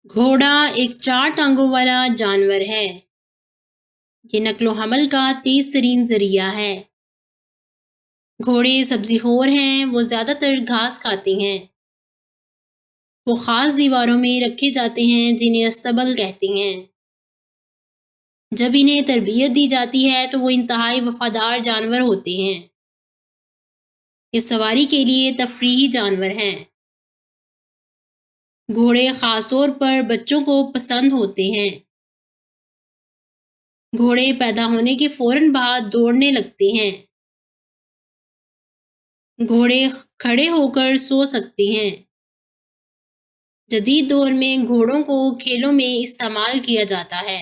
گھوڑا ایک 4 ٹانگوں والا جانور ہے۔ یہ نقل و حمل کا تیز ترین ذریعہ ہے۔ گھوڑے سبزی خور ہیں، وہ زیادہ تر گھاس کھاتے ہیں۔ وہ خاص دیواروں میں رکھے جاتے ہیں جنہیں استبل کہتے ہیں۔ جب انہیں تربیت دی جاتی ہے تو وہ انتہائی وفادار جانور ہوتے ہیں۔ یہ سواری کے لیے تفریحی جانور ہیں۔ گھوڑے خاص طور پر بچوں کو پسند ہوتے ہیں۔ گھوڑے پیدا ہونے کے فوراً بعد دوڑنے لگتے ہیں۔ گھوڑے کھڑے ہو کر سو سکتے ہیں۔ جدید دور میں گھوڑوں کو کھیلوں میں استعمال کیا جاتا ہے۔